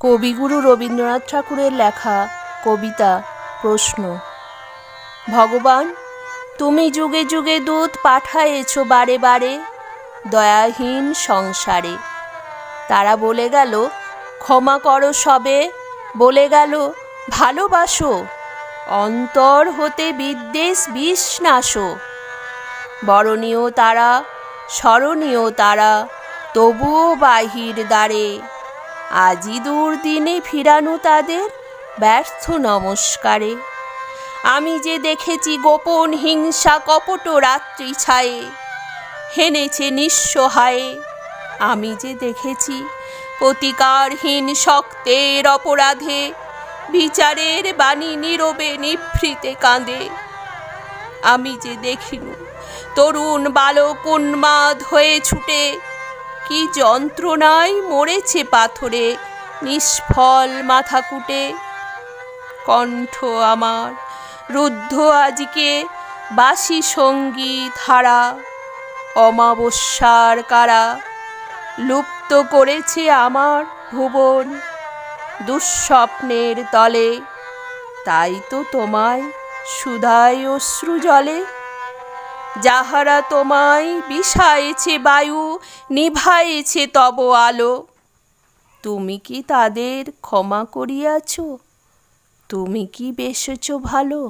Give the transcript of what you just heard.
কবিগুরু রবীন্দ্রনাথ ঠাকুরের লেখা কবিতা প্রশ্ন। ভগবান, তুমি যুগে যুগে দূত পাঠায়েছ বারে বারে দয়াহীন সংসারে। তারা বলে গেল ক্ষমা করো সবে, বলে গেল ভালোবাসো, অন্তর হতে বিদ্বেষ বিষ নাশো। বরণীয় তারা, স্মরণীয় তারা, তবুও বাহির দ্বারে আজি দুর্দিনে ফিরানো তাদের ব্যর্থ নমস্কারে। আমি যে দেখেছি গোপন হিংসা কপট রাত্রি ছায়ে হেনেছে নিঃসহায়ে। আমি যে দেখেছি প্রতিকারহীন শক্তের অপরাধে বিচারের বাণী নীরবে নিভৃতে কাঁদে। আমি যে দেখিনু তরুণ বালক উন্মাদ হয়ে ছুটে কি যন্ত্রণায় মরেছে পাথরে নিষ্ফল মাথা কুটে। কণ্ঠ আমার রুদ্ধ আজকে বাসি সঙ্গীত হারা, অমাবস্যার কারা লুপ্ত করেছে আমার ভুবন দুঃস্বপ্নের তলে। তাই তো তোমায় সুধায় অশ্রু জলে, যাহারা তোমায় বিষায়েছে বায়ু নিভায়েছে তব আলো। তুমি কি তাদের ক্ষমা করিয়াছ? তুমি কি বেসেছ ভালো?